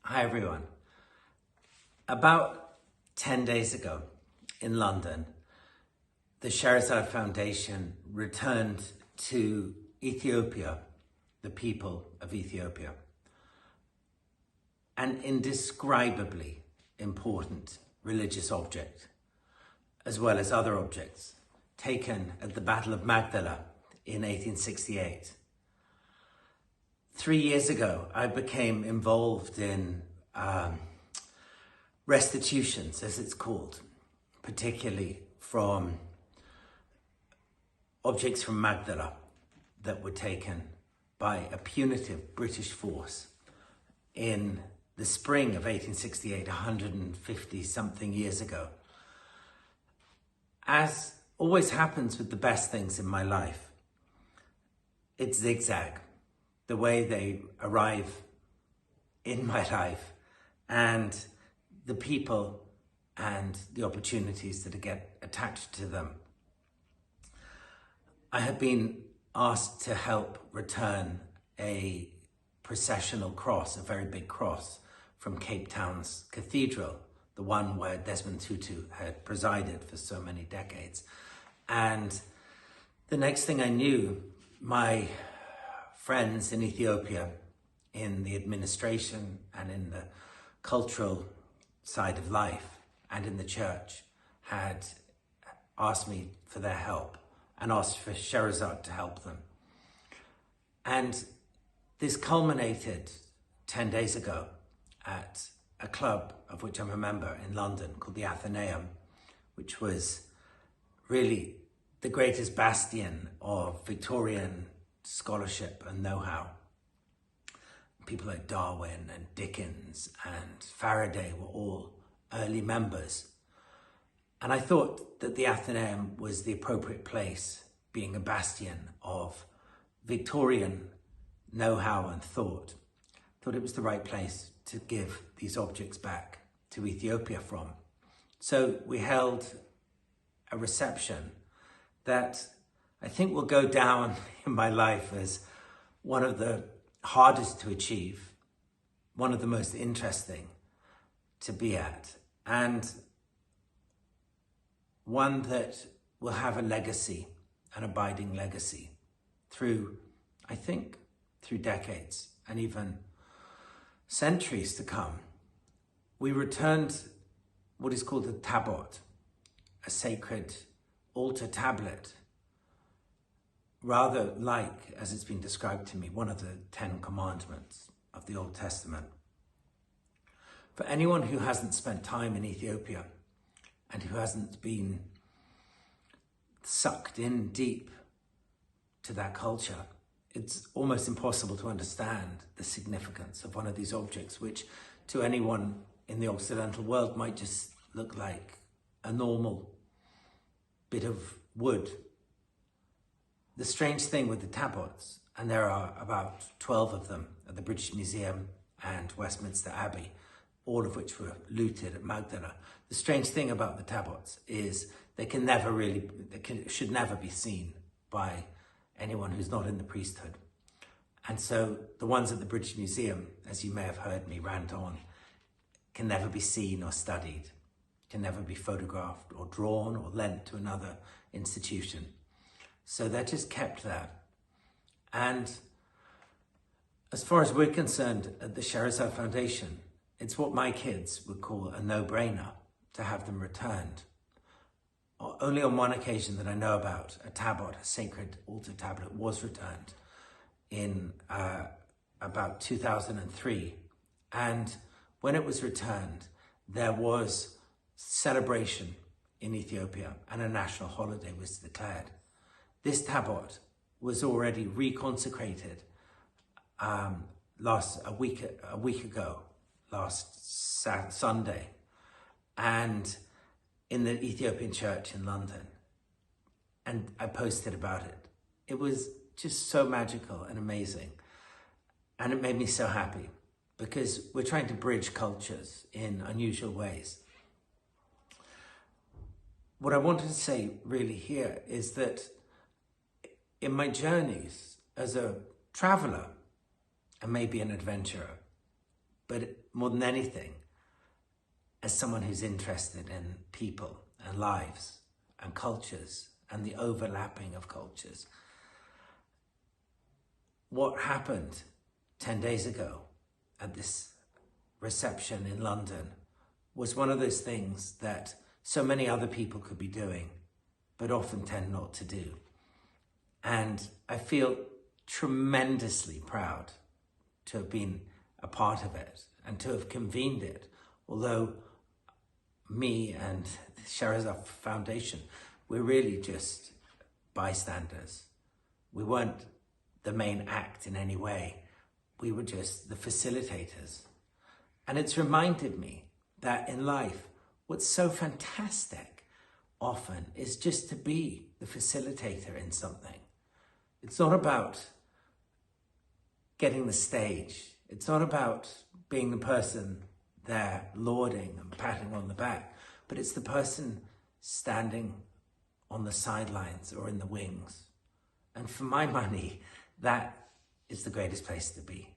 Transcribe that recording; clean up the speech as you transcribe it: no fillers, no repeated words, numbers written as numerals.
Hi everyone. About 10 days ago in London, the Sherazade Foundation returned to Ethiopia, the people of Ethiopia, an indescribably important religious object, as well as other objects taken at the Battle of Magdala in 1868. 3 years ago, I became involved in restitutions, as it's called, particularly from objects from Magdala that were taken by a punitive British force in the spring of 1868, 150 something years ago. As always happens with the best things in my life, it's zigzag, the way they arrive in my life and the people and the opportunities that get attached to them. I have been asked to help return a processional cross, a very big cross, from Cape Town's cathedral, the one where Desmond Tutu had presided for so many decades. And the next thing I knew, my friends in Ethiopia, in the administration and in the cultural side of life and in the church, had asked me for their help and asked for Sherazade to help them. And this culminated 10 days ago at a club of which I'm a member in London called the Athenaeum, which was really the greatest bastion of Victorian scholarship and know-how. People like Darwin and Dickens and Faraday were all early members. And I thought that the Athenaeum was the appropriate place, being a bastion of Victorian know-how and thought. Thought it was the right place to give these objects back to Ethiopia from. So we held a reception that I think will go down in my life as one of the hardest to achieve, one of the most interesting to be at, and one that will have a legacy, an abiding legacy through, I think, through decades and even centuries to come. We returned what is called a tabot, a sacred altar tablet, rather like, as it's been described to me, one of the 10 commandments of the Old Testament. For anyone who hasn't spent time in Ethiopia and who hasn't been sucked in deep to that culture, it's almost impossible to understand the significance of one of these objects, which to anyone in the Occidental world might just look like a normal bit of wood. The strange thing with the tabots, and there are about 12 of them at the British Museum and Westminster Abbey, all of which were looted at Magdala. The strange thing about the tabots is they should never be seen by anyone who's not in the priesthood. And so the ones at the British Museum, as you may have heard me rant on, can never be seen or studied, can never be photographed or drawn or lent to another institution. So they're just kept there. And as far as we're concerned at the Sherazade Foundation, it's what my kids would call a no-brainer to have them returned. Only on one occasion that I know about, a tabot, a sacred altar tablet, was returned in about 2003. And when it was returned, there was celebration in Ethiopia and a national holiday was declared. This tabot was already reconsecrated a week ago, last Sunday, and in the Ethiopian church in London. And I posted about it. It was just so magical and amazing. And it made me so happy because we're trying to bridge cultures in unusual ways. What I wanted to say really here is that in my journeys as a traveler and maybe an adventurer, but more than anything, as someone who's interested in people and lives and cultures and the overlapping of cultures. What happened 10 days ago at this reception in London was one of those things that so many other people could be doing, but often tend not to do. And I feel tremendously proud to have been a part of it and to have convened it, although me and the Shahrazad Foundation, we're really just bystanders. We weren't the main act in any way. We were just the facilitators. And it's reminded me that in life, what's so fantastic often is just to be the facilitator in something. It's not about getting the stage. It's not about being the person there lauding and patting on the back, but it's the person standing on the sidelines or in the wings. And for my money, that is the greatest place to be.